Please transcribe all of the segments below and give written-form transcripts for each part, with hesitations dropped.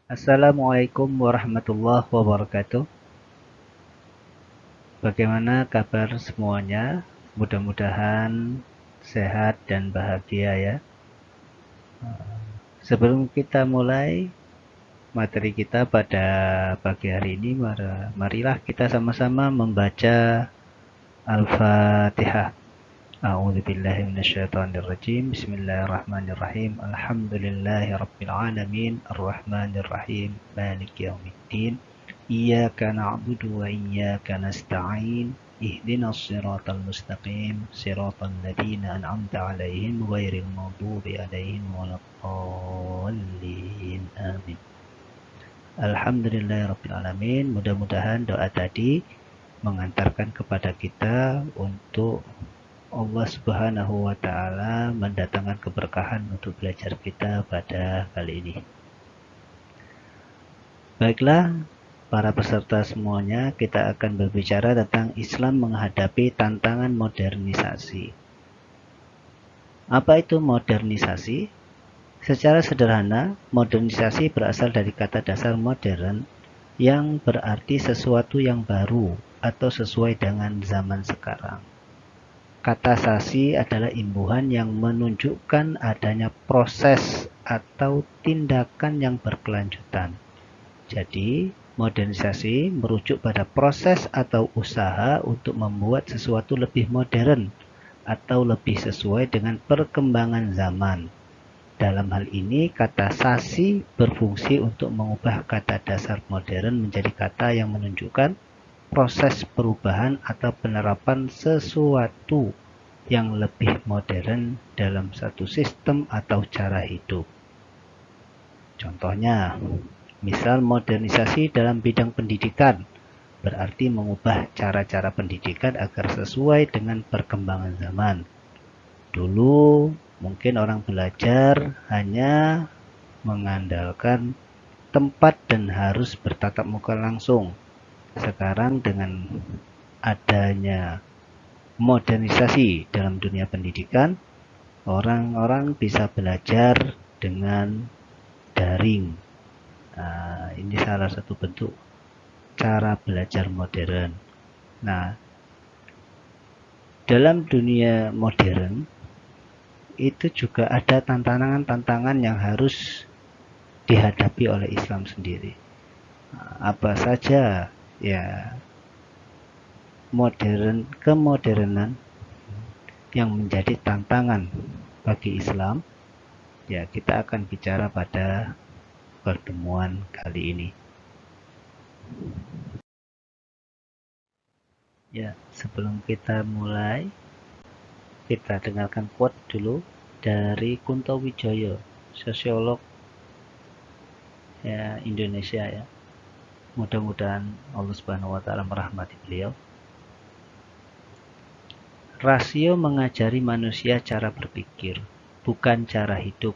Assalamualaikum warahmatullahi wabarakatuh. Bagaimana kabar semuanya? Mudah-mudahan sehat dan bahagia ya. Sebelum kita mulai materi kita pada pagi hari ini, marilah kita sama-sama membaca Al-Fatihah. A'udzubillahi minasyaitonirrajim. Bismillahirrahmanirrahim. Alhamdulillahirabbil alamin, arrahmanirrahim, maliki yaumiddin. Iyyaka na'budu wa iyyaka nasta'in. Ihdinas siratal mustaqim, siratal ladzina an'amta 'alaihim ghairil maghdubi 'alaihim waladdallin. Amin. Alhamdulillahirabbil alamin. Mudah-mudahan doa tadi mengantarkan kepada kita untuk Allah Subhanahu wa taala mendatangkan keberkahan untuk belajar kita pada kali ini. Baiklah, para peserta semuanya, kita akan berbicara tentang Islam menghadapi tantangan modernisasi. Apa itu modernisasi? Secara sederhana, modernisasi berasal dari kata dasar modern yang berarti sesuatu yang baru atau sesuai dengan zaman sekarang. Kata sasi adalah imbuhan yang menunjukkan adanya proses atau tindakan yang berkelanjutan. Jadi, modernisasi merujuk pada proses atau usaha untuk membuat sesuatu lebih modern atau lebih sesuai dengan perkembangan zaman. Dalam hal ini, kata sasi berfungsi untuk mengubah kata dasar modern menjadi kata yang menunjukkan proses perubahan atau penerapan sesuatu yang lebih modern dalam satu sistem atau cara hidup. Contohnya, misal modernisasi dalam bidang pendidikan berarti mengubah cara-cara pendidikan agar sesuai dengan perkembangan zaman. Dulu mungkin orang belajar hanya mengandalkan tempat dan harus bertatap muka langsung. Sekarang dengan adanya modernisasi dalam dunia pendidikan, orang-orang bisa belajar dengan daring. Nah, ini salah satu bentuk cara belajar modern. Nah, dalam dunia modern itu juga ada tantangan-tantangan yang harus dihadapi oleh Islam sendiri. Apa saja ya kemodernan yang menjadi tantangan bagi Islam, ya kita akan bicara pada pertemuan kali ini. Ya, sebelum kita mulai, kita dengarkan quote dulu dari Kunto Wijoyo, sosiolog ya, Indonesia ya. Mudah-mudahan Allah Subhanahu wa taala merahmati beliau. Rasio mengajari manusia cara berpikir, bukan cara hidup.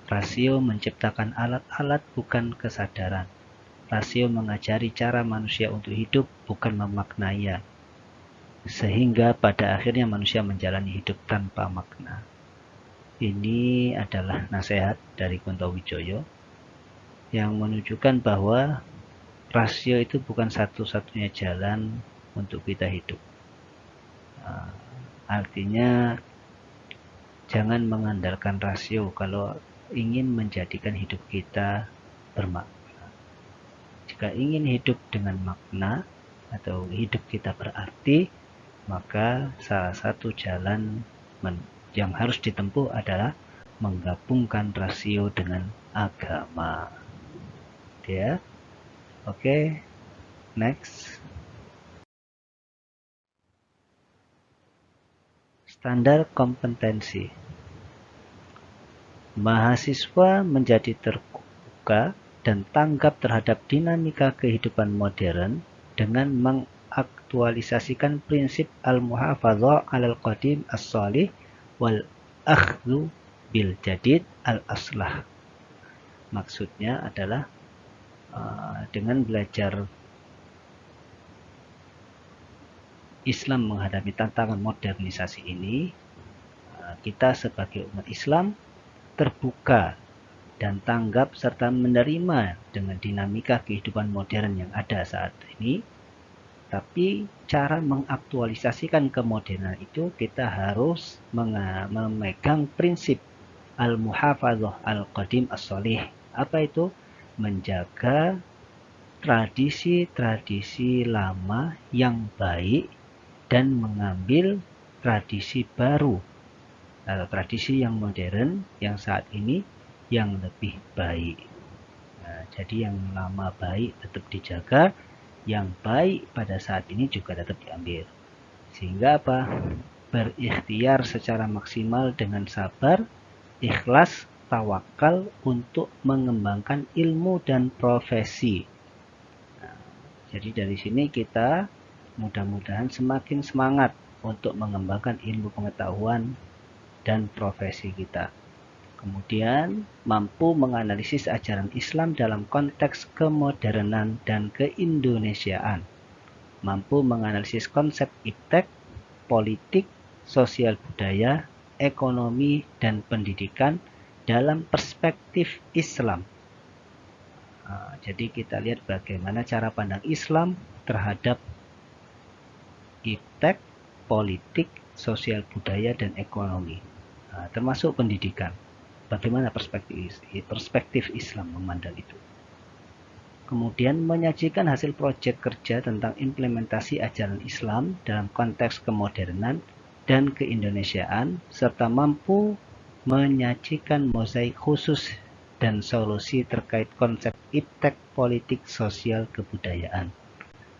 Rasio menciptakan alat-alat, bukan kesadaran. Rasio mengajari cara manusia untuk hidup, bukan memaknainya. Sehingga pada akhirnya manusia menjalani hidup tanpa makna. Ini adalah nasihat dari Kunto Wijoyo yang menunjukkan bahwa rasio itu bukan satu-satunya jalan untuk kita hidup. Artinya jangan mengandalkan rasio kalau ingin menjadikan hidup kita bermakna. Jika ingin hidup dengan makna atau hidup kita berarti, maka salah satu jalan yang harus ditempuh adalah menggabungkan rasio dengan agama. Ya, oke, next. Standar kompetensi. Mahasiswa menjadi terbuka dan tanggap terhadap dinamika kehidupan modern dengan mengaktualisasikan prinsip al-muhafadzah 'alal qadim as-shalih wal akhdhu bil jadid al-aslah. Maksudnya adalah dengan belajar Islam menghadapi tantangan modernisasi ini, kita sebagai umat Islam terbuka dan tanggap serta menerima dengan dinamika kehidupan modern yang ada saat ini. Tapi cara mengaktualisasikan kemodernan itu kita harus memegang prinsip al-muhafadzah al-qadim as-sholih. Apa itu? Menjaga tradisi-tradisi lama yang baik dan mengambil tradisi baru atau tradisi yang modern yang saat ini yang lebih baik. Nah, jadi yang lama baik tetap dijaga, yang baik pada saat ini juga tetap diambil. Sehingga apa? Berikhtiar secara maksimal dengan sabar, ikhlas, tawakal untuk mengembangkan ilmu dan profesi. Nah, jadi dari sini kita mudah-mudahan semakin semangat untuk mengembangkan ilmu pengetahuan dan profesi kita. Kemudian mampu menganalisis ajaran Islam dalam konteks kemodernan dan keindonesiaan. Mampu menganalisis konsep iptek, politik, sosial budaya, ekonomi, dan pendidikan dalam perspektif Islam. Jadi kita lihat bagaimana cara pandang Islam terhadap iptek, politik, sosial budaya, dan ekonomi. Termasuk pendidikan. Bagaimana perspektif Islam memandang itu. Kemudian menyajikan hasil proyek kerja tentang implementasi ajaran Islam dalam konteks kemodernan dan keindonesiaan, serta mampu menyajikan mozaik khusus dan solusi terkait konsep iptek politik sosial kebudayaan.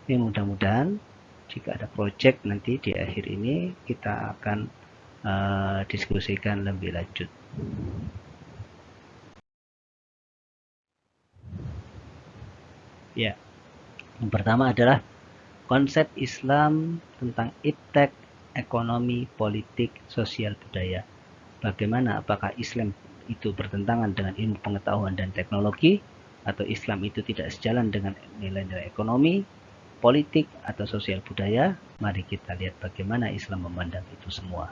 Ini mudah-mudahan jika ada proyek nanti di akhir ini kita akan diskusikan lebih lanjut. Ya, yang pertama adalah konsep Islam tentang iptek, ekonomi, politik, sosial budaya. Bagaimana? Apakah Islam itu bertentangan dengan ilmu pengetahuan dan teknologi, atau Islam itu tidak sejalan dengan nilai-nilai ekonomi, politik, atau sosial budaya? Mari kita lihat bagaimana Islam memandang itu semua.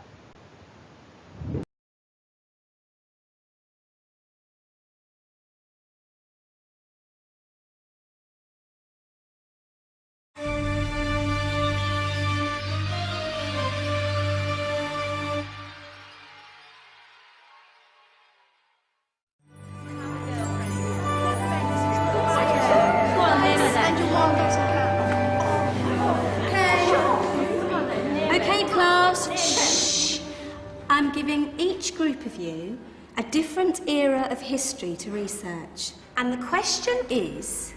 Okay, class. Shh. I'm giving each group of you a different era of history to research. And the question is,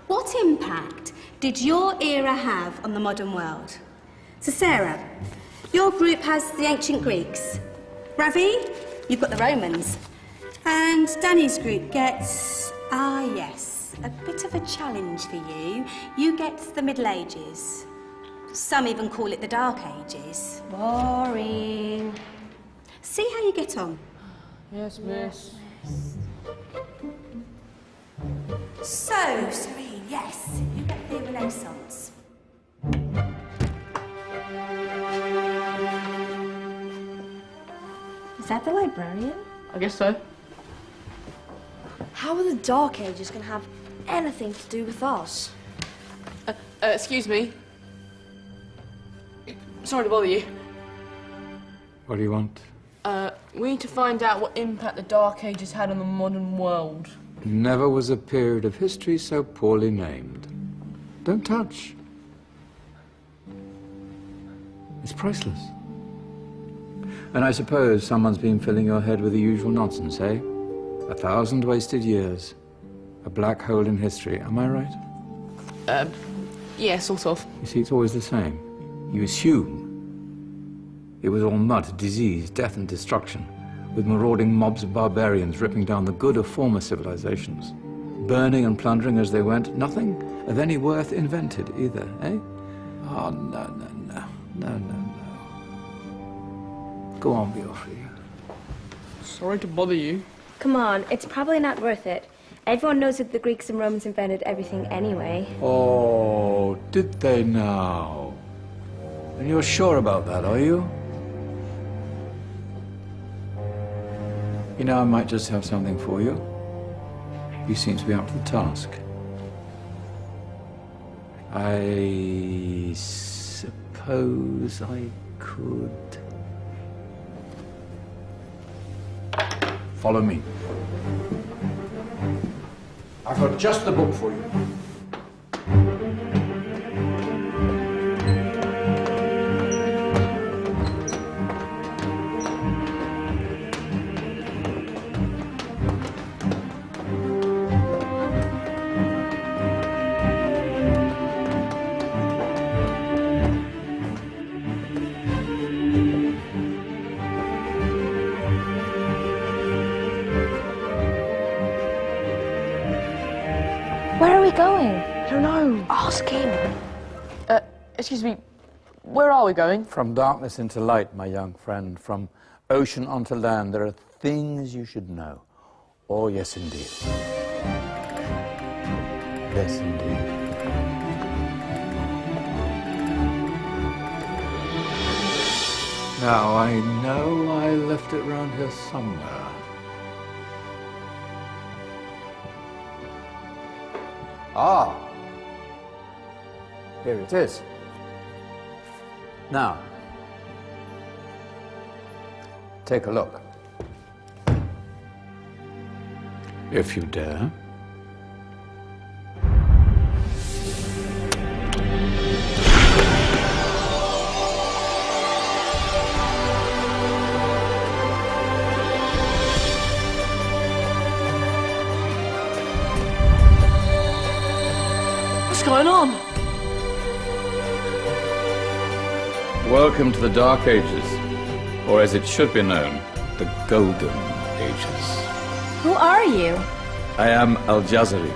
what impact did your era have on the modern world? So Sarah, your group has the ancient Greeks. Ravi, you've got the Romans. And Danny's group gets, yes, a bit of a challenge for you. You get the Middle Ages. Some even call it the Dark Ages. Boring. See how you get on. Yes, miss. So, Serene, yes, you get the Renaissance. Is that the librarian? I guess so. How are the Dark Ages going to have anything to do with us? Excuse me. Sorry to bother you. What do you want? We need to find out what impact the Dark Ages had on the modern world. Never was a period of history so poorly named. Don't touch. It's priceless. And I suppose someone's been filling your head with the usual nonsense, eh? 1,000 wasted years. A black hole in history, am I right? Yeah, sort of. You see, it's always the same. You assume it was all mud, disease, death and destruction, with marauding mobs of barbarians ripping down the good of former civilizations, burning and plundering as they went, nothing of any worth invented either, eh? Oh, no. Go on, Beofrey. Sorry to bother you. Come on, it's probably not worth it. Everyone knows that the Greeks and Romans invented everything anyway. Oh, did they now? And you're sure about that, are you? You know, I might just have something for you. He seems to be up to the task. I suppose I could... Follow me. I've got just the book for you. Where are we going? I don't know. Ask him. Excuse me, where are we going? From darkness into light, my young friend. From ocean onto land, there are things you should know. Oh, yes, indeed. Yes, indeed. Now, I know I left it round here somewhere. Ah, here it is. Now, take a look. If you dare. What's going on? Welcome to the Dark Ages, or as it should be known, the Golden Ages. Who are you? I am Al-Jazari,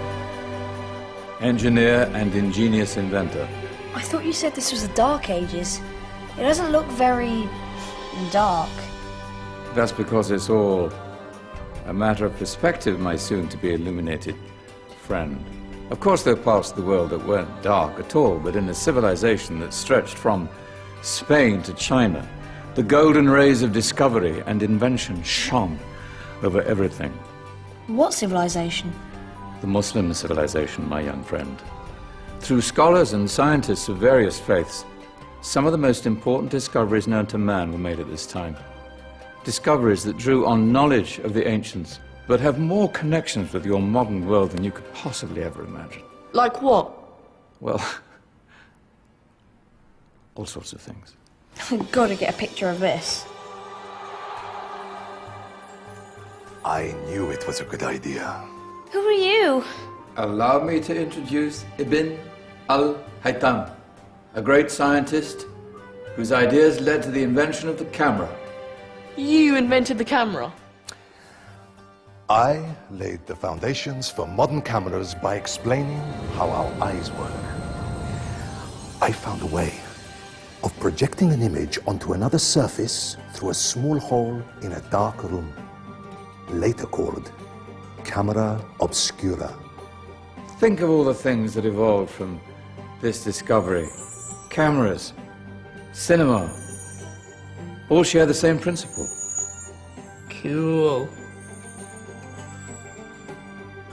engineer and ingenious inventor. I thought you said this was the Dark Ages. It doesn't look very dark. That's because it's all a matter of perspective, my soon-to-be illuminated friend. Of course, there are parts of the world that weren't dark at all, but in a civilization that stretched from Spain to China, the golden rays of discovery and invention shone over everything. What civilization? The Muslim civilization, my young friend. Through scholars and scientists of various faiths, some of the most important discoveries known to man were made at this time. Discoveries that drew on knowledge of the ancients, but have more connections with your modern world than you could possibly ever imagine. Like what? Well, all sorts of things. I've got to get a picture of this. I knew it was a good idea. Who are you? Allow me to introduce Ibn al-Haytham, a great scientist whose ideas led to the invention of the camera. You invented the camera? I laid the foundations for modern cameras by explaining how our eyes work. I found a way of projecting an image onto another surface through a small hole in a dark room, later called camera obscura. Think of all the things that evolved from this discovery. Cameras, cinema, all share the same principle. Cool.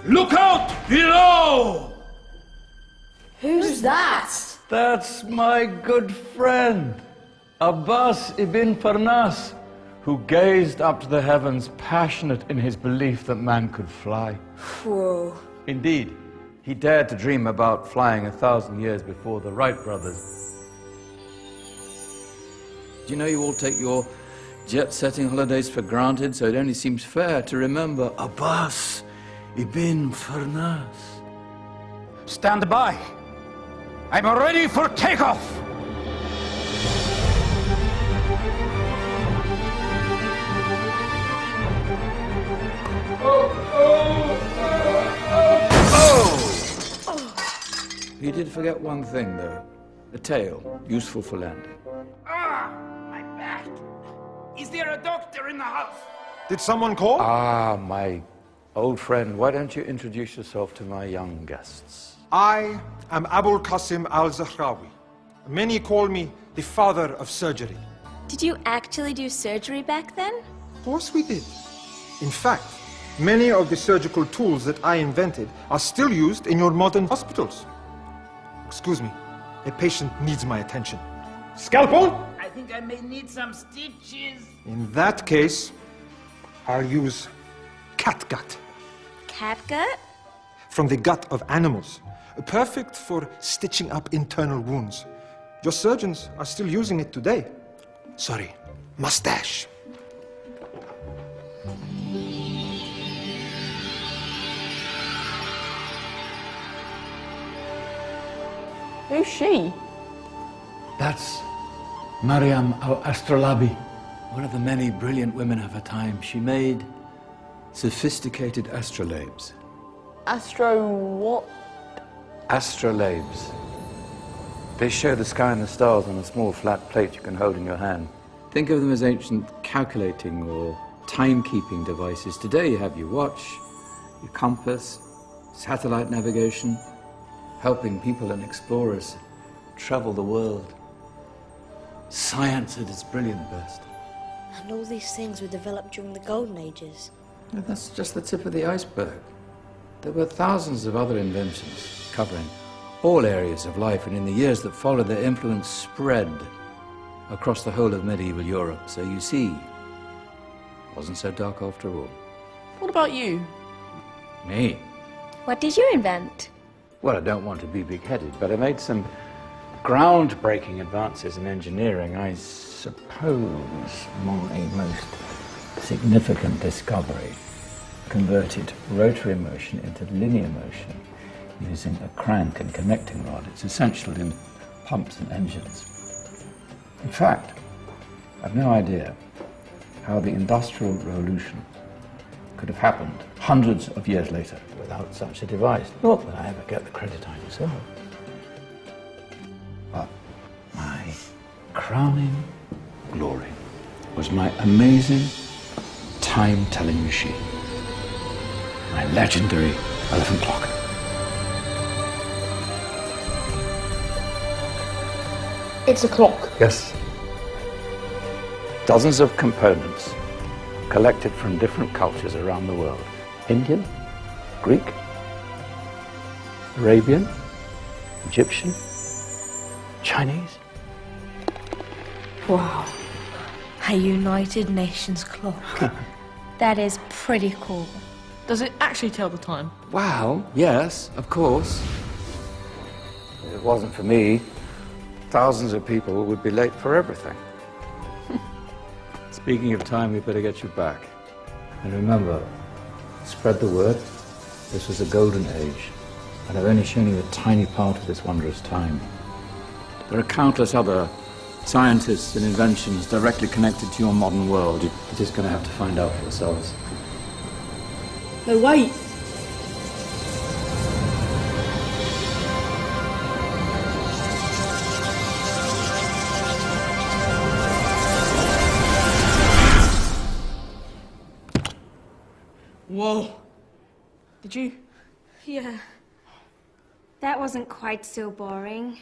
Look out below! Who's that? That's my good friend, Abbas ibn Farnas, who gazed up to the heavens, passionate in his belief that man could fly. Whoa. Indeed, he dared to dream about flying 1,000 years before the Wright brothers. Do you know you all take your jet-setting holidays for granted, so it only seems fair to remember Abbas ibn Farnas. Stand by. I'm ready for takeoff. He did forget one thing, though. A tail, useful for landing. My back. Is there a doctor in the house? Did someone call? Ah, my old friend, why don't you introduce yourself to my young guests? I am Abul Qasim al-Zahrawi. Many call me the father of surgery. Did you actually do surgery back then? Of course we did. In fact, Many of the surgical tools that I invented are still used in your modern hospitals. Excuse me, a patient needs my attention. Scalpel? I think I may need some stitches. In that case, I'll use catgut. Catgut? From the gut of animals. Perfect for stitching up internal wounds. Your surgeons are still using it today. Sorry, mustache. Who's she? That's Mariam al-Astrolabi, one of the many brilliant women of her time. She made sophisticated astrolabes. Astro what? Astrolabes. They show the sky and the stars on a small flat plate you can hold in your hand. Think of them as ancient calculating or timekeeping devices. Today you have your watch, your compass, satellite navigation, helping people and explorers travel the world. Science at its brilliant best. And all these things were developed during the Golden Ages. And that's just the tip of the iceberg. There were thousands of other inventions covering all areas of life, and in the years that followed, their influence spread across the whole of medieval Europe. So you see, it wasn't so dark after all. What about you? Me? What did you invent? Well, I don't want to be big-headed, but I made some groundbreaking advances in engineering. I suppose my most significant discovery converted rotary motion into linear motion using a crank and connecting rod. It's essential in pumps and engines. In fact, I've no idea how the Industrial Revolution could have happened hundreds of years later without such a device. Not that I ever get the credit I deserve. But my crowning glory was my amazing time-telling machine. My legendary elephant clock. It's a clock. Yes. Dozens of components collected from different cultures around the world. Indian, Greek, Arabian, Egyptian, Chinese. Wow. A United Nations clock. That is pretty cool. Does it actually tell the time? Wow, yes, of course. If it wasn't for me, thousands of people would be late for everything. Speaking of time, we better get you back. And remember, spread the word. This was a golden age, and I've only shown you a tiny part of this wondrous time. There are countless other scientists and inventions directly connected to your modern world. You're just going to have to find out for yourselves. No, wait. Whoa. Did you? Yeah. That wasn't quite so boring.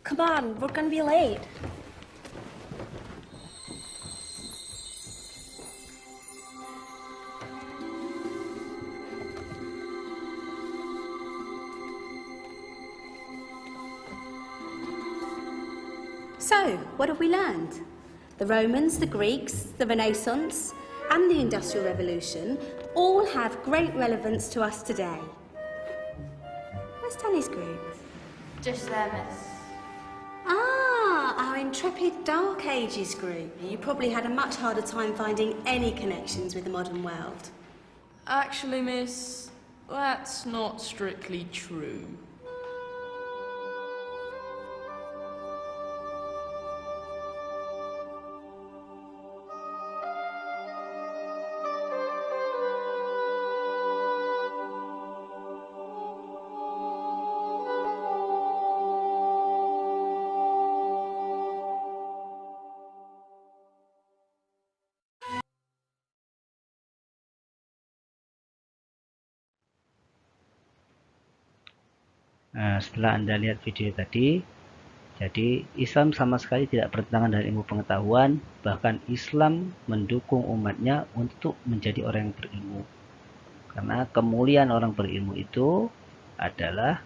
Come on, we're gonna be late. So, what have we learned? The Romans, the Greeks, the Renaissance, and the Industrial Revolution all have great relevance to us today. Where's Danny's group? Just there, miss. Ah, our intrepid Dark Ages group. You probably had a much harder time finding any connections with the modern world. Actually, miss, that's not strictly true. Nah, setelah Anda lihat video tadi, Jadi Islam sama sekali tidak bertentangan dengan ilmu pengetahuan, bahkan Islam mendukung umatnya untuk menjadi orang yang berilmu. Karena kemuliaan orang berilmu itu adalah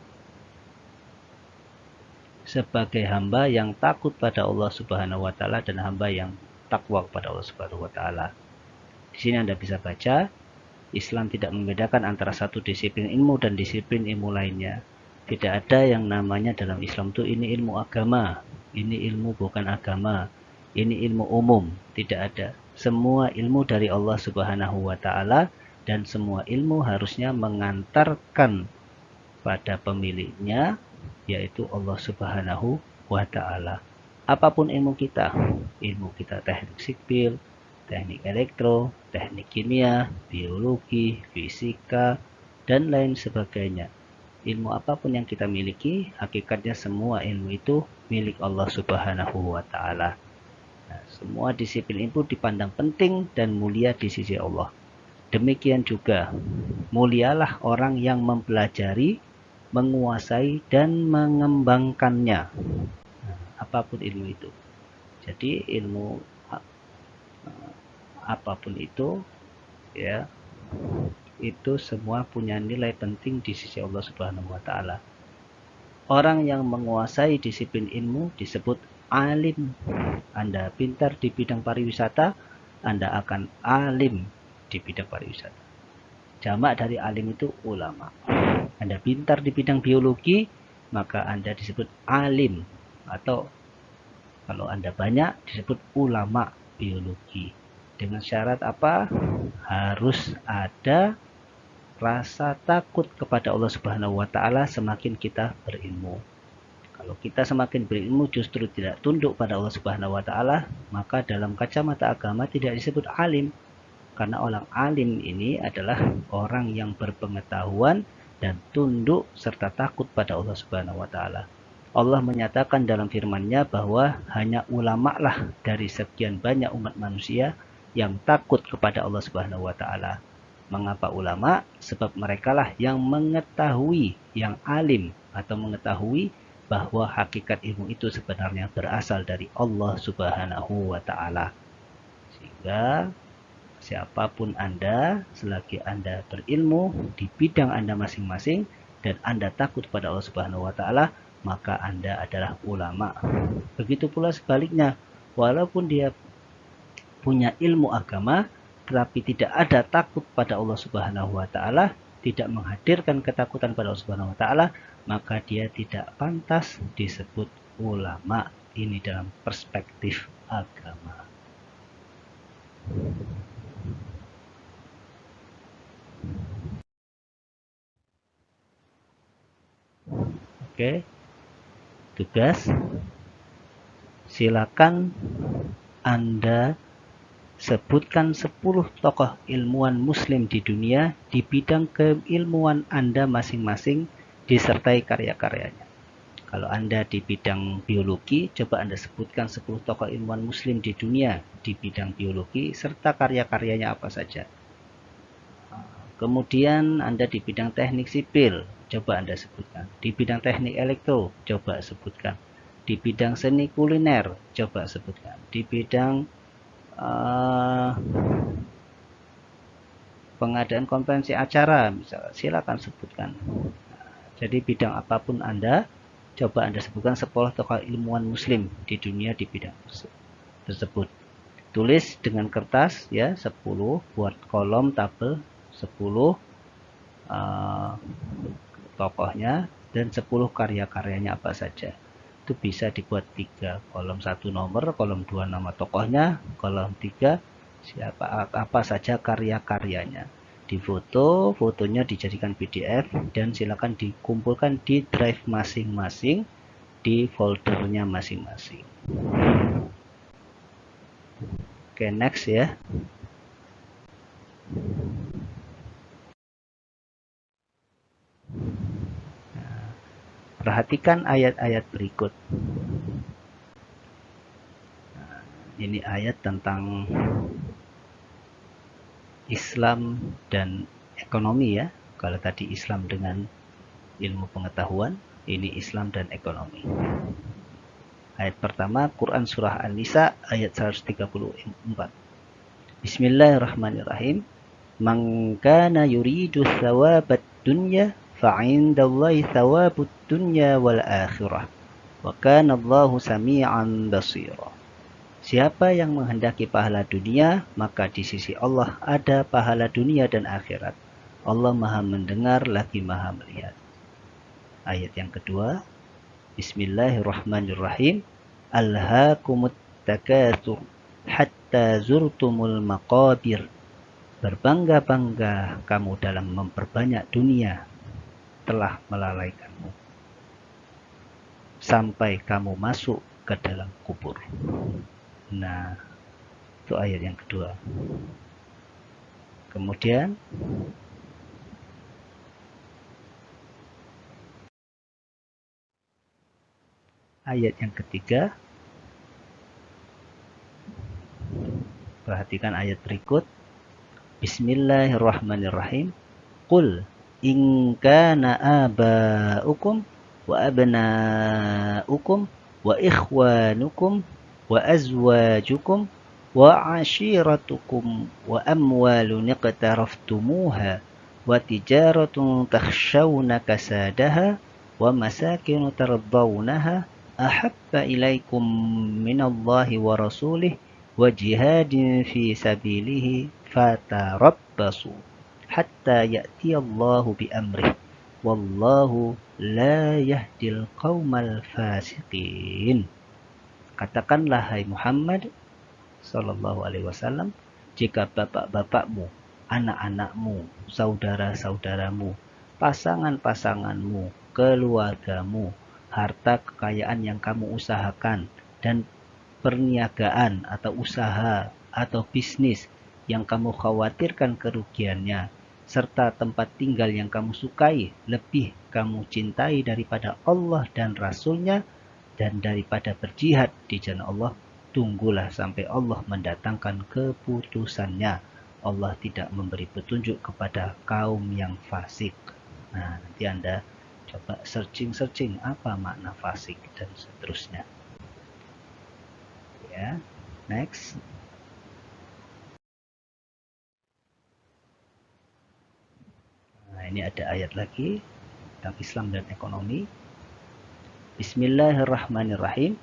sebagai hamba yang takut pada Allah Subhanahu wa taala dan hamba yang takwa kepada Allah Subhanahu wa taala. Di sini Anda bisa baca, Islam tidak membedakan antara satu disiplin ilmu dan disiplin ilmu lainnya. Tidak ada yang namanya dalam Islam itu ini ilmu agama, ini ilmu bukan agama, ini ilmu umum. Tidak ada. Semua ilmu dari Allah Subhanahu wa taala dan semua ilmu harusnya mengantarkan pada pemiliknya, yaitu Allah Subhanahu wa taala. Apapun ilmu kita teknik sipil, teknik elektro, teknik kimia, biologi, fisika, dan lain sebagainya. Ilmu apapun yang kita miliki, hakikatnya semua ilmu itu milik Allah Subhanahu wa taala. Nah, semua disiplin ilmu dipandang penting dan mulia di sisi Allah. Demikian juga, mulialah orang yang mempelajari, menguasai, dan mengembangkannya. Nah, apapun ilmu itu. Jadi ilmu apapun itu, ya, itu semua punya nilai penting di sisi Allah Subhanahu wa taala. Orang yang menguasai disiplin ilmu disebut alim. Anda pintar di bidang pariwisata, Anda akan alim di bidang pariwisata. Jamak dari alim itu ulama. Anda pintar di bidang biologi, maka Anda disebut alim, atau kalau Anda banyak disebut ulama biologi. Dengan syarat apa? Harus ada rasa takut kepada Allah Subhanahu wa taala semakin kita berilmu. Kalau kita semakin berilmu justru tidak tunduk pada Allah Subhanahu wa taala, maka dalam kacamata agama tidak disebut alim. Karena orang alim ini adalah orang yang berpengetahuan dan tunduk serta takut pada Allah Subhanahu wa taala. Allah menyatakan dalam firman-Nya bahwa hanya ulama lah dari sekian banyak umat manusia yang takut kepada Allah Subhanahu wa taala. Mengapa ulama? Sebab merekalah yang mengetahui, yang alim atau mengetahui bahwa hakikat ilmu itu sebenarnya berasal dari Allah Subhanahu wa taala. Sehingga siapapun Anda, selagi Anda berilmu di bidang Anda masing-masing dan Anda takut pada Allah Subhanahu wa taala, maka Anda adalah ulama. Begitu pula sebaliknya, walaupun dia punya ilmu agama tetapi tidak ada takut pada Allah Subhanahu wa taala, tidak menghadirkan ketakutan pada Allah Subhanahu wa taala, maka dia tidak pantas disebut ulama. Ini dalam perspektif agama. Oke. Tugas. Silakan Anda sebutkan 10 tokoh ilmuwan muslim di dunia di bidang keilmuan Anda masing-masing disertai karya-karyanya. Kalau Anda di bidang biologi, coba Anda sebutkan 10 tokoh ilmuwan muslim di dunia di bidang biologi serta karya-karyanya apa saja. Kemudian Anda di bidang teknik sipil, coba Anda sebutkan. Di bidang teknik elektro, coba sebutkan. Di bidang seni kuliner, coba sebutkan. Di bidang pengadaan konferensi acara, misalnya, silakan sebutkan. Jadi bidang apapun Anda, coba Anda sebutkan 10 tokoh ilmuwan muslim di dunia di bidang tersebut. Tulis dengan kertas ya, 10, buat kolom tabel 10 tokohnya dan 10 karya-karyanya apa saja. Itu bisa dibuat 3, kolom 1 nomor, kolom 2 nama tokohnya, kolom 3 siapa apa saja karya-karyanya. Difoto, fotonya dijadikan PDF dan silakan dikumpulkan di drive masing-masing di foldernya masing-masing. Oke, next ya. Perhatikan ayat-ayat berikut. Nah, ini ayat tentang Islam dan ekonomi ya. Kalau tadi Islam dengan ilmu pengetahuan, ini Islam dan ekonomi. Ayat pertama, Quran Surah An-Nisa, ayat 134. Bismillahirrahmanirrahim. Man kana yuridu thawabat dunya fa'indallahi thawabud dunya wal akhirah. Wa kana Allahu sami'an basira. Siapa yang menghendaki pahala dunia, maka di sisi Allah ada pahala dunia dan akhirat. Allah Maha mendengar lagi Maha melihat. Ayat yang kedua, Bismillahirrahmanirrahim. Alhaakumut takatsur hatta zurtumul maqabir. Berbangga-bangga kamu dalam memperbanyak dunia telah melalaikanmu sampai kamu masuk ke dalam kubur. Nah, itu ayat yang kedua. Kemudian ayat yang ketiga, perhatikan ayat berikut. Bismillahirrahmanirrahim. Qul in kana aba'ukum wa abna'ukum wa ikhwanukum wa azwajukum wa ashiratukum wa amwalun iqtaraftumuha wa tijaratun takhshawna kasadaha wa masakinu tardawnaha ahabba ilaikum minallahi wa rasulih wa jihadin fi sabilihi fatarabbasu hatta ya'tiyallahu bi amrih wallahu la yahdil qaumal fasiqin. Katakanlah hai Muhammad sallallahu alaihi wasallam, jika bapak-bapakmu, anak-anakmu, saudara-saudaramu, pasangan-pasanganmu, keluargamu, harta kekayaan yang kamu usahakan, dan perniagaan atau usaha atau bisnis yang kamu khawatirkan kerugiannya, serta tempat tinggal yang kamu sukai lebih kamu cintai daripada Allah dan Rasul-Nya dan daripada berjihad di jalan Allah, tunggulah sampai Allah mendatangkan keputusannya. Allah tidak memberi petunjuk kepada kaum yang fasik. Nah, nanti Anda coba searching apa makna fasik dan seterusnya. Ya, next. Nah, ini ada ayat lagi tentang Islam dan ekonomi. Bismillahirrahmanirrahim.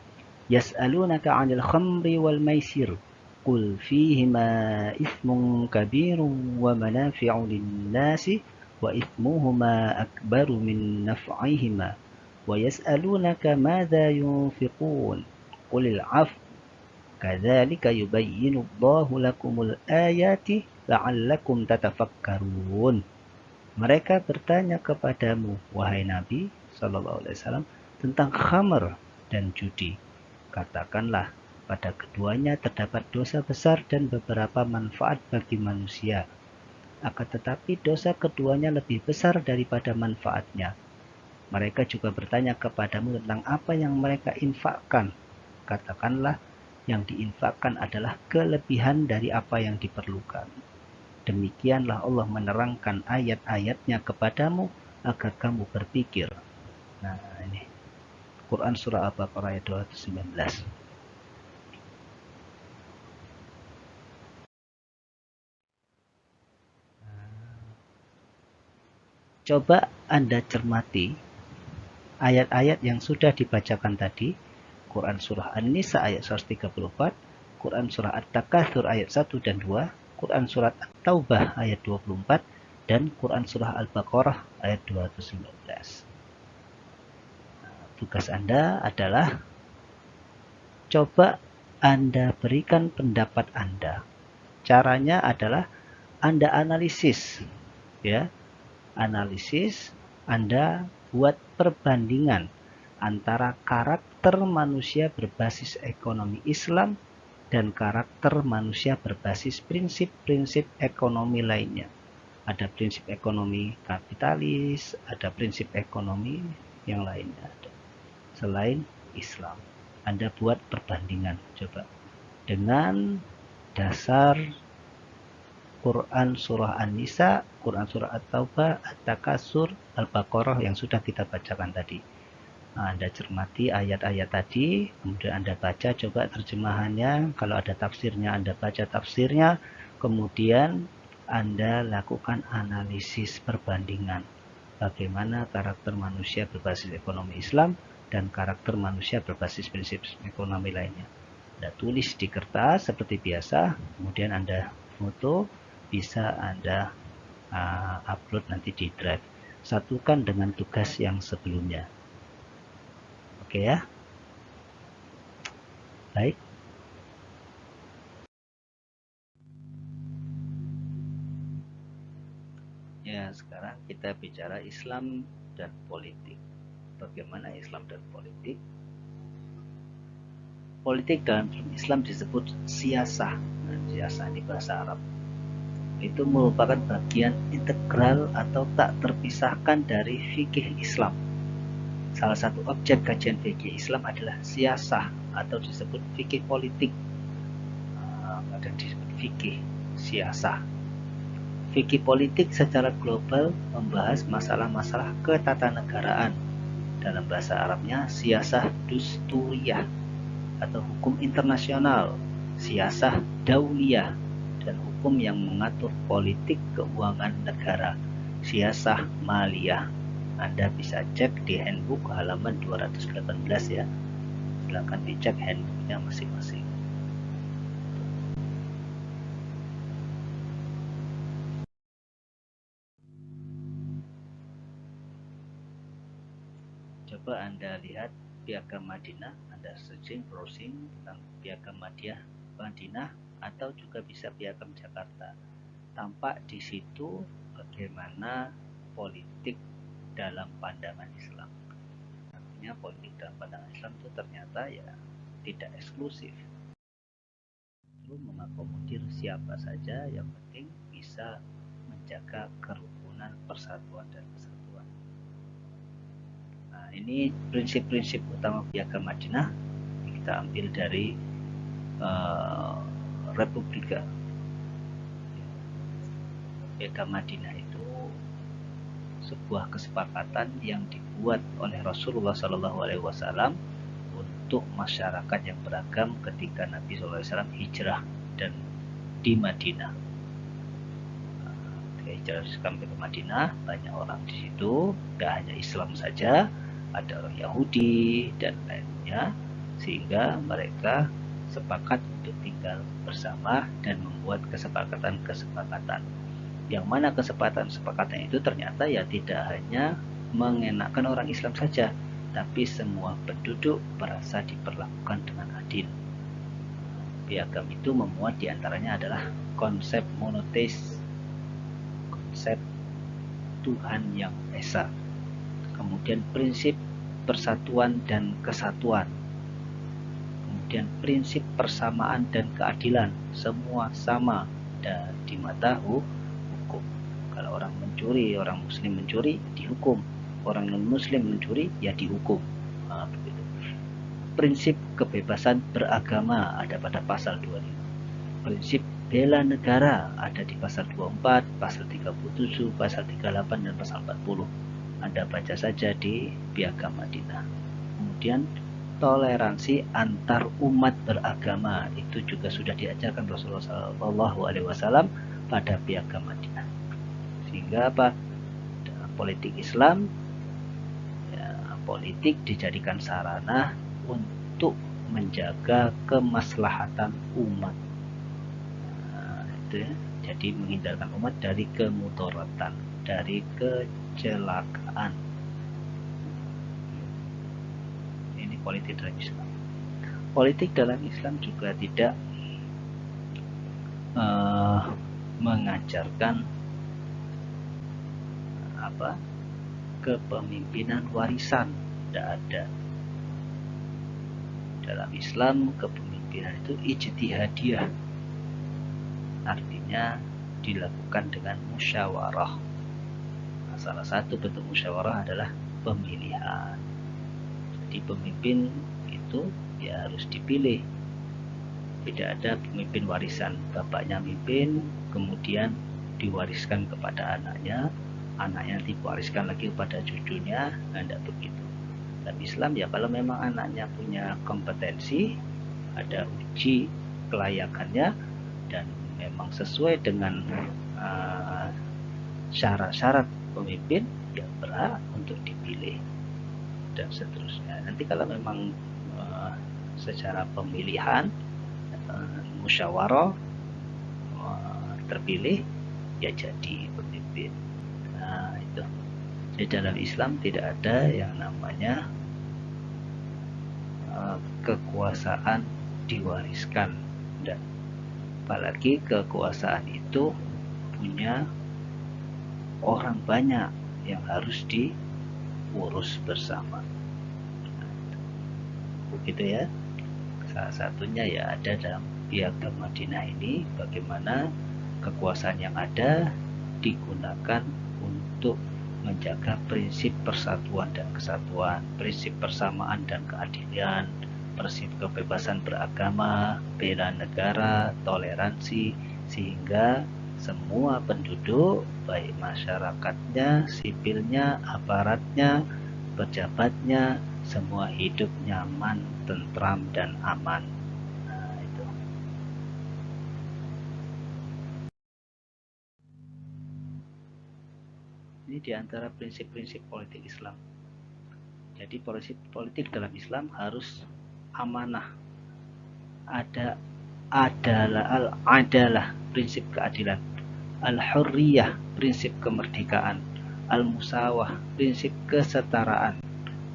Yas'alunaka 'anil khamri wal maisir. Qul fihima ithmun kabirun wa manafi'u lin-nasi wa ithmuhuma akbaru min naf'ihima. Wa yas'alunaka madza yunfiqun. Qulil 'afw. Kadzalika yubayyinu Allahu lakumul ayati la'allakum tatafakkarun. Mereka bertanya kepadamu, wahai Nabi sallallahu alaihi wasallam, tentang khamr dan judi. Katakanlah, pada keduanya terdapat dosa besar dan beberapa manfaat bagi manusia. Akan tetapi dosa keduanya lebih besar daripada manfaatnya. Mereka juga bertanya kepadamu tentang apa yang mereka infakkan. Katakanlah, yang diinfakkan adalah kelebihan dari apa yang diperlukan. Demikianlah Allah menerangkan ayat-ayatnya kepadamu agar kamu berpikir. Nah, ini Quran Surah Al-Baqarah ayat 219. Coba Anda cermati ayat-ayat yang sudah dibacakan tadi. Quran Surah An-Nisa ayat 134, Quran Surah At-Takatsur ayat 1 dan 2, Quran Surat At-Taubah ayat 24, dan Quran Surah Al-Baqarah ayat 219. Tugas Anda adalah coba Anda berikan pendapat Anda. Caranya adalah Anda analisis, ya. Analisis, Anda buat perbandingan antara karakter manusia berbasis ekonomi Islam dan karakter manusia berbasis prinsip-prinsip ekonomi lainnya. Ada prinsip ekonomi kapitalis, ada prinsip ekonomi yang lainnya selain Islam. Anda buat perbandingan, coba. Dengan dasar Quran Surah An-Nisa, Quran Surah At-Taubah, At-Takatsur, Al-Baqarah yang sudah kita bacakan tadi. Anda cermati ayat-ayat tadi, kemudian Anda baca coba terjemahannya, kalau ada tafsirnya Anda baca tafsirnya, kemudian Anda lakukan analisis perbandingan bagaimana karakter manusia berbasis ekonomi Islam dan karakter manusia berbasis prinsip ekonomi lainnya. Anda tulis di kertas seperti biasa, kemudian Anda foto, bisa Anda upload nanti di Drive. Satukan dengan tugas yang sebelumnya. Oke ya. Baik. Ya, sekarang kita bicara Islam dan politik. Bagaimana Islam dan politik? Politik dalam Islam disebut siyasah. Siyasah di bahasa Arab. Itu merupakan bagian integral atau tak terpisahkan dari fikih Islam. Salah satu objek kajian fikih Islam adalah siyasah atau disebut fikih politik. Kadang disebut fikih siyasah. Fikih politik secara global membahas masalah-masalah ketatanegaraan. Dalam bahasa Arabnya siyasah dusturiyah atau hukum internasional, siyasah dauliyah dan hukum yang mengatur politik keuangan negara, siyasah maliyah. Anda bisa cek di handbook halaman 218 ya. Silakan dicek handbooknya masing-masing. Coba Anda lihat Piagam Madinah, Anda searching, browsing tentang Piagam Madinah atau juga bisa Piagam Jakarta. Tampak di situ bagaimana politik dalam pandangan Islam. Artinya politik dalam pandangan Islam itu ternyata ya tidak eksklusif. Itu mengakomodir siapa saja, yang penting bisa menjaga kerukunan, persatuan dan kesatuan. Nah, ini prinsip-prinsip utama Piagam Madinah kita ambil dari Republika. Piagam Madinah itu sebuah kesepakatan yang dibuat oleh Rasulullah SAW untuk masyarakat yang beragam ketika Nabi SAW hijrah dan di Madinah. Hijrah sampai ke Madinah, banyak orang di situ, tidak hanya Islam saja, ada orang Yahudi dan lainnya, sehingga mereka sepakat untuk tinggal bersama dan membuat kesepakatan-kesepakatan. Yang mana kesepakatan itu ternyata ya tidak hanya mengenakan orang Islam saja, tapi semua penduduk merasa diperlakukan dengan adil. Piagam itu memuat diantaranya adalah konsep monoteis, konsep Tuhan yang Esa, kemudian prinsip persatuan dan kesatuan, kemudian prinsip persamaan dan keadilan, semua sama dan di mata hukum. Kalau orang mencuri, orang muslim mencuri, dihukum. Orang non-muslim mencuri, ya dihukum. Nah, begitu. Prinsip kebebasan beragama ada pada pasal 25. Prinsip bela negara ada di pasal 24, pasal 37, pasal 38, dan pasal 40. Anda baca saja di Piagam Madinah. Kemudian toleransi antar umat beragama itu juga sudah diajarkan Rasulullah SAW pada Piagam Madinah. Sehingga apa? Dalam politik Islam, ya, politik dijadikan sarana untuk menjaga kemaslahatan umat. Nah, itu ya. Jadi menghindarkan umat dari kemudaratan, dari kecelakaan. Ini politik dalam Islam. Politik dalam Islam juga tidak mengajarkan kepemimpinan warisan, tidak ada. Dalam Islam kepemimpinan itu ijtihadiyah, artinya dilakukan dengan musyawarah. Nah, salah satu bentuk musyawarah adalah pemilihan. Jadi pemimpin itu ya harus dipilih. Tidak ada pemimpin warisan, bapaknya mimpin kemudian diwariskan kepada anaknya, anaknya diwariskan lagi kepada cucunya, tidak begitu. Dalam Islam ya kalau memang anaknya punya kompetensi, ada uji kelayakannya dan memang sesuai dengan syarat-syarat pemimpin, ya berhak untuk dipilih dan seterusnya. Nanti kalau memang secara pemilihan musyawarah terpilih, ya jadi pemimpin. Nah itu. Di dalam Islam tidak ada yang namanya kekuasaan diwariskan, dan apalagi kekuasaan itu punya orang banyak yang harus diurus bersama. Begitu ya. Salah satunya ya ada dalam Piagam Madinah ini, bagaimana kekuasaan yang ada digunakan untuk menjaga prinsip persatuan dan kesatuan, prinsip persamaan dan keadilan, prinsip kebebasan beragama, bela negara, toleransi, sehingga semua penduduk, baik masyarakatnya, sipilnya, aparatnya, pejabatnya, semua hidup nyaman, tentram, dan aman. Nah, itu. Ini diantara prinsip-prinsip politik Islam. Jadi politik dalam Islam harus amanah. Adalah prinsip keadilan. Al-hurriyah, prinsip kemerdekaan. Al-musawah, prinsip kesetaraan.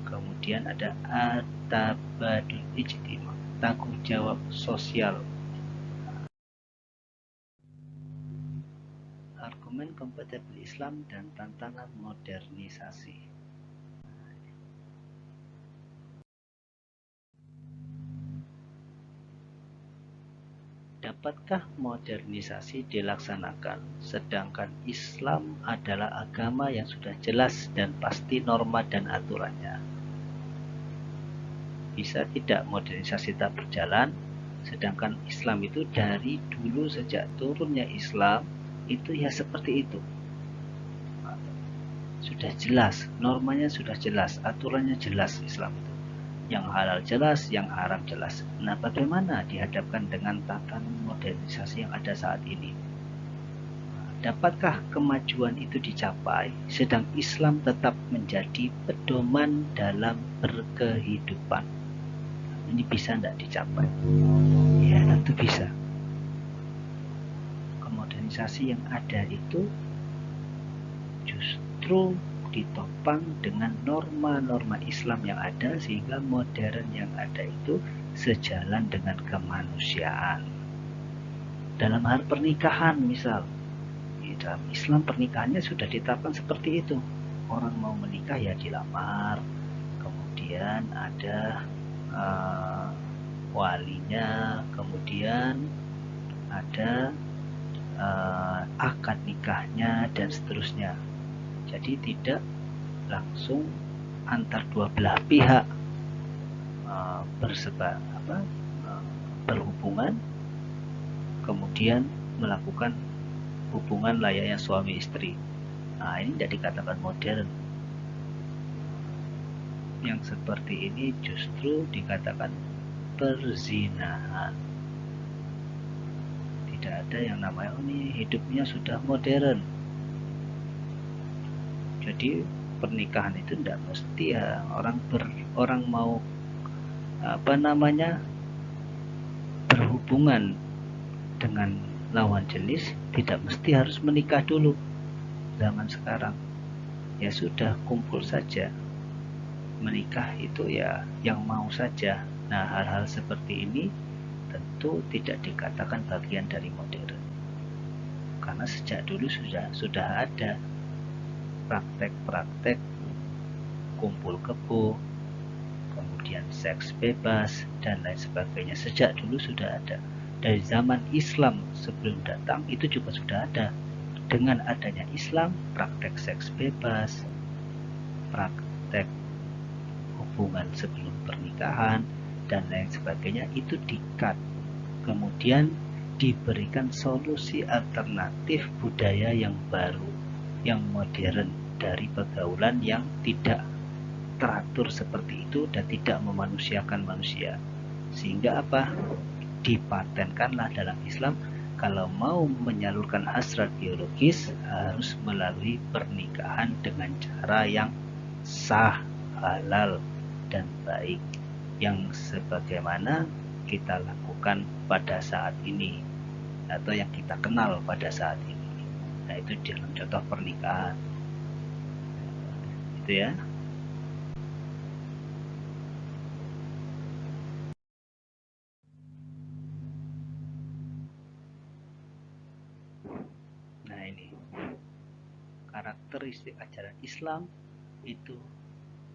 Kemudian ada at-tabadul ijtima, tanggung jawab sosial. Argumen kompatibel Islam dan tantangan modernisasi. Dapatkah modernisasi dilaksanakan sedangkan Islam adalah agama yang sudah jelas dan pasti norma dan aturannya? Bisa tidak modernisasi tak berjalan sedangkan Islam itu dari dulu sejak turunnya Islam itu ya seperti itu, sudah jelas, normanya sudah jelas, aturannya jelas Islam itu, yang halal jelas, yang haram jelas. Nah, bagaimana dihadapkan dengan tatanan modernisasi yang ada saat ini? Dapatkah kemajuan itu dicapai sedang Islam tetap menjadi pedoman dalam berkehidupan? Ini bisa tidak dicapai? Ya, tentu bisa. Modernisasi yang ada itu justru ditopang dengan norma-norma Islam yang ada, sehingga modern yang ada itu sejalan dengan kemanusiaan. Dalam hal pernikahan misal, dalam Islam pernikahannya sudah ditetapkan seperti itu. Orang mau menikah ya dilamar, kemudian ada walinya, kemudian ada akad nikahnya dan seterusnya. Jadi tidak langsung antar dua belah pihak berhubungan kemudian melakukan hubungan layaknya suami istri. Nah, ini tidak dikatakan modern. Yang seperti ini justru dikatakan perzinahan. Tidak ada yang namanya ini hidupnya sudah modern. Jadi pernikahan itu tidak mesti ya orang mau berhubungan dengan lawan jenis, tidak mesti harus menikah dulu. Zaman sekarang ya sudah, kumpul saja, menikah itu ya yang mau saja. Nah, hal-hal seperti ini tentu tidak dikatakan bagian dari modern, karena sejak dulu sudah ada praktek-praktek kumpul kebo, kemudian seks bebas dan lain sebagainya. Sejak dulu sudah ada. Dari zaman Islam sebelum datang itu juga sudah ada. Dengan adanya Islam, praktek seks bebas, praktek hubungan sebelum pernikahan dan lain sebagainya itu di-cut. Kemudian diberikan solusi alternatif budaya yang baru, yang modern, dari pergaulan yang tidak teratur seperti itu dan tidak memanusiakan manusia. Sehingga apa? Dipatenkanlah dalam Islam kalau mau menyalurkan hasrat biologis harus melalui pernikahan dengan cara yang sah, halal, dan baik, yang sebagaimana kita lakukan pada saat ini atau yang kita kenal pada saat ini. Nah, itu dalam contoh pernikahan. Itu ya. Nah, ini karakteristik ajaran Islam itu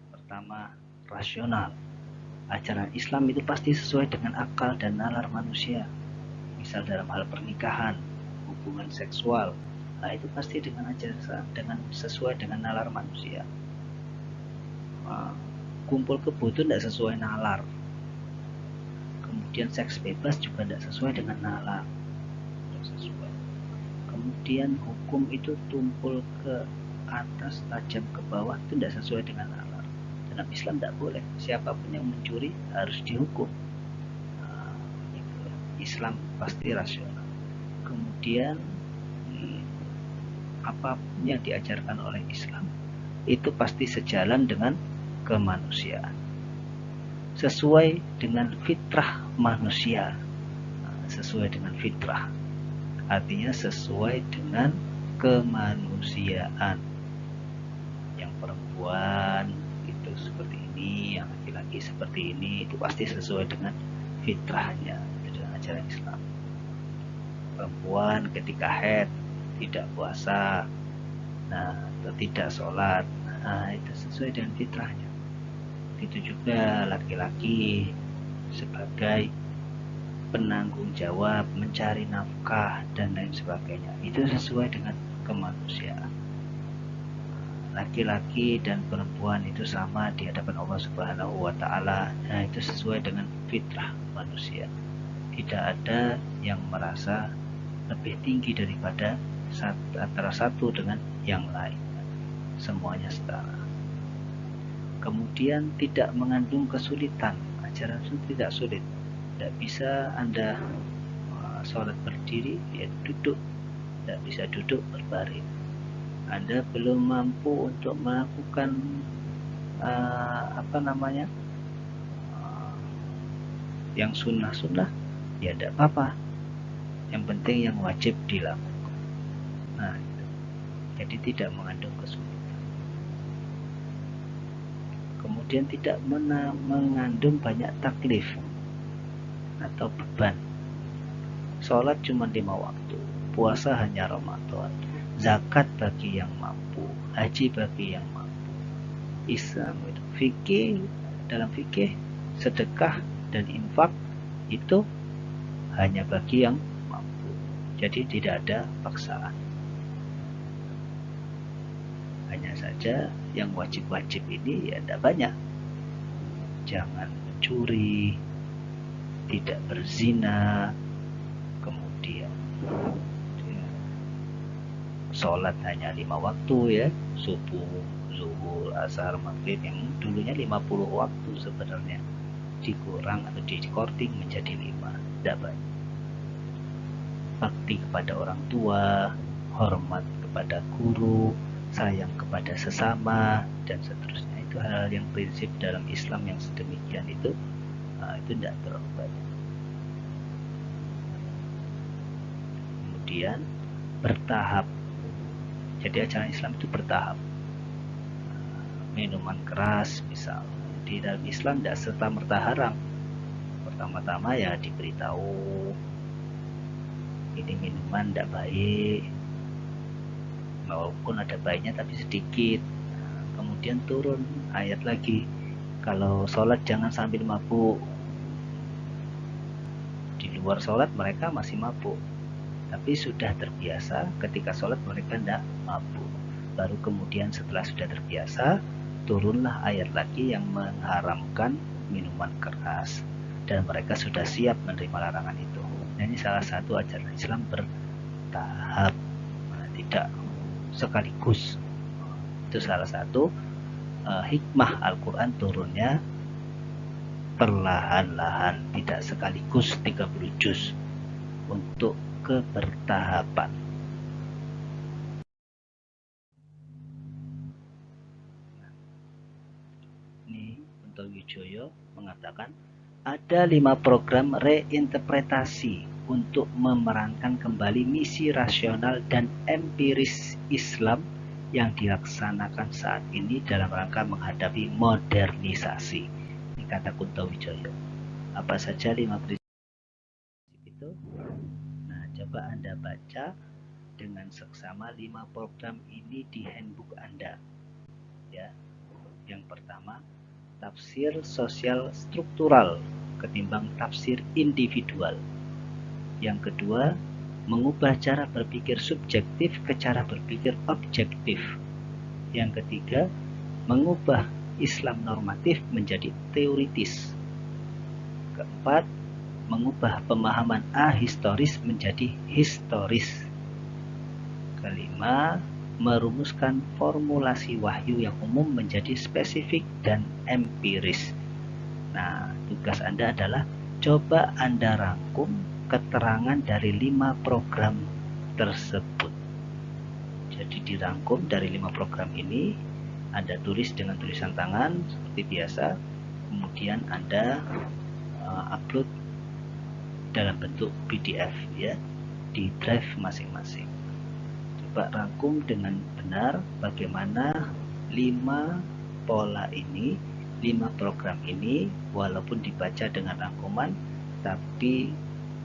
pertama rasional. Ajaran Islam itu pasti sesuai dengan akal dan nalar manusia. Misal dalam hal pernikahan, hubungan seksual, nah itu pasti dengan sesuai dengan nalar manusia. Kumpul kebo itu tidak sesuai nalar. Kemudian seks bebas juga tidak sesuai dengan nalar. Tidak sesuai. Kemudian hukum itu tumpul ke atas, tajam ke bawah, itu tidak sesuai dengan nalar. Dalam Islam tidak boleh, siapapun yang mencuri harus dihukum. Islam pasti rasional. Kemudian apapun yang diajarkan oleh Islam itu pasti sejalan dengan kemanusiaan, sesuai dengan fitrah manusia. Sesuai dengan fitrah artinya sesuai dengan kemanusiaan. Yang perempuan itu seperti ini, yang laki-laki seperti ini, itu pasti sesuai dengan fitrahnya. Itu dengan ajaran Islam. Perempuan ketika haid tidak puasa, nah, atau tidak sholat, nah, itu sesuai dengan fitrahnya. Itu juga laki-laki sebagai penanggung jawab, mencari nafkah dan lain sebagainya, itu sesuai dengan kemanusiaan. Laki-laki dan perempuan itu sama di hadapan Allah Subhanahu wa Ta'ala. Nah, itu sesuai dengan fitrah manusia. Tidak ada yang merasa lebih tinggi daripada antara satu dengan yang lain. Semuanya setara. Kemudian tidak mengandung kesulitan. Ajaran itu tidak sulit. Tidak bisa Anda sholat berdiri, ya duduk. Tidak bisa duduk berbaring. Anda belum mampu untuk melakukan yang sunnah-sunnah, ya tidak apa-apa. Yang penting yang wajib dilakukan. Nah, itu. Jadi tidak mengandung kesulitan. Kemudian tidak mengandung banyak taklif atau beban. Sholat cuma 5 waktu, puasa hanya Ramadan, zakat bagi yang mampu, haji bagi yang mampu. Islam itu fikih, dalam fikih sedekah dan infak itu hanya bagi yang mampu. Jadi tidak ada paksaan. Hanya saja yang wajib-wajib ini ya tidak banyak. Jangan mencuri, tidak berzina, kemudian sholat hanya 5 waktu ya, subuh, zuhur, asar, maghrib, yang dulunya 50 waktu sebenarnya dikurang atau dikorting menjadi 5, tidak banyak. Bakti kepada orang tua, hormat kepada guru, sayang kepada sesama, dan seterusnya. Itu hal-hal yang prinsip dalam Islam yang sedemikian itu tidak terlalu banyak. Kemudian bertahap. Jadi ajaran Islam itu bertahap. Minuman keras misal, di dalam Islam tidak serta-merta haram. Pertama-tama ya diberitahu ini minuman tidak baik, walaupun ada baiknya tapi sedikit. Kemudian turun ayat lagi, kalau sholat jangan sambil mabuk. Di luar sholat mereka masih mabuk, tapi sudah terbiasa ketika sholat mereka tidak mabuk. Baru kemudian setelah sudah terbiasa, turunlah ayat lagi yang mengharamkan minuman keras, dan mereka sudah siap menerima larangan itu. Nah, ini salah satu ajaran Islam bertahap, tidak sekaligus. Itu salah satu hikmah Al-Quran turunnya perlahan-lahan, tidak sekaligus 30 juz, untuk kebertahapan. Ini Kunto Wijoyo mengatakan ada 5 program reinterpretasi untuk memerankan kembali misi rasional dan empiris Islam yang dilaksanakan saat ini dalam rangka menghadapi modernisasi. Ini kata Kunto Wijoyo. Apa saja 5 prinsip itu? Nah, coba Anda baca dengan seksama 5 program ini di handbook Anda. Ya. Yang pertama, tafsir sosial struktural ketimbang tafsir individual. Yang kedua, mengubah cara berpikir subjektif ke cara berpikir objektif. Yang ketiga, mengubah Islam normatif menjadi teoritis. Keempat, mengubah pemahaman ahistoris menjadi historis. Kelima, merumuskan formulasi wahyu yang umum menjadi spesifik dan empiris. Nah, tugas Anda adalah coba Anda rangkum keterangan dari 5 program tersebut. Jadi dirangkum dari 5 program ini, Anda tulis dengan tulisan tangan seperti biasa, kemudian Anda upload dalam bentuk PDF ya di drive masing-masing. Coba rangkum dengan benar bagaimana 5 pola ini, 5 program ini, walaupun dibaca dengan rangkuman tapi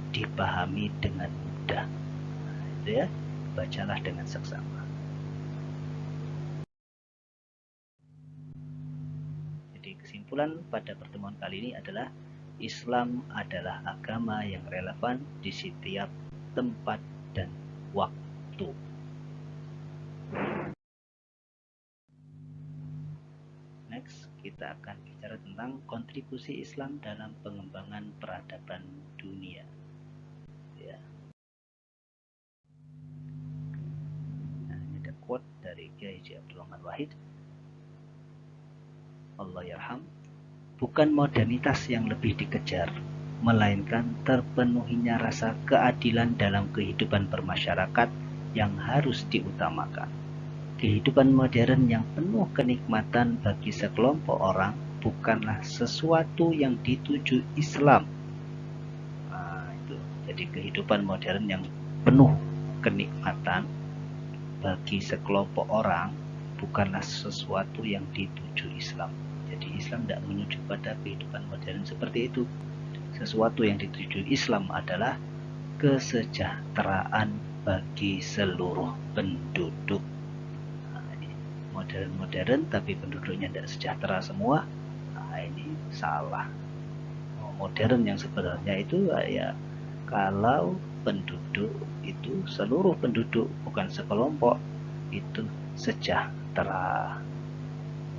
dipahami dengan mudah. Nah, itu ya, bacalah dengan seksama. Jadi kesimpulan pada pertemuan kali ini adalah Islam adalah agama yang relevan di setiap tempat dan waktu. Next, kita akan bicara tentang kontribusi Islam dalam pengembangan peradaban dunia. Ya. Nah, ini ada quote dari Kiai Haji Abdul Rahman Wahid. Allah yarham. Bukan modernitas yang lebih dikejar, melainkan terpenuhinya rasa keadilan dalam kehidupan bermasyarakat yang harus diutamakan. Kehidupan modern yang penuh kenikmatan bagi sekelompok orang bukanlah sesuatu yang dituju Islam. Nah, itu. Jadi kehidupan modern yang penuh kenikmatan bagi sekelompok orang bukanlah sesuatu yang dituju Islam. Jadi Islam tidak menuju pada kehidupan modern seperti itu. Sesuatu yang dituju Islam adalah kesejahteraan bagi seluruh penduduk. Modern-modern tapi penduduknya tidak sejahtera semua. Nah, ini salah. Modern yang sebenarnya itu ya kalau penduduk itu seluruh penduduk bukan sekelompok itu sejahtera,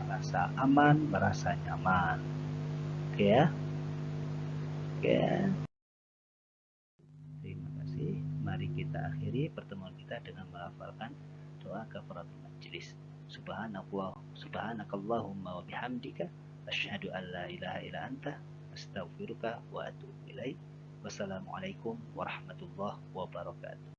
merasa aman, merasa nyaman. Oke ya. Oke. Terima kasih. Mari kita akhiri pertemuan kita dengan melafalkan doa kafaratul majlis. Subhanakallahumma wa bihamdika asyhadu an la ilaha illa anta astaghfiruka wa atubu ilaik. Wassalamualaikum warahmatullahi wabarakatuh.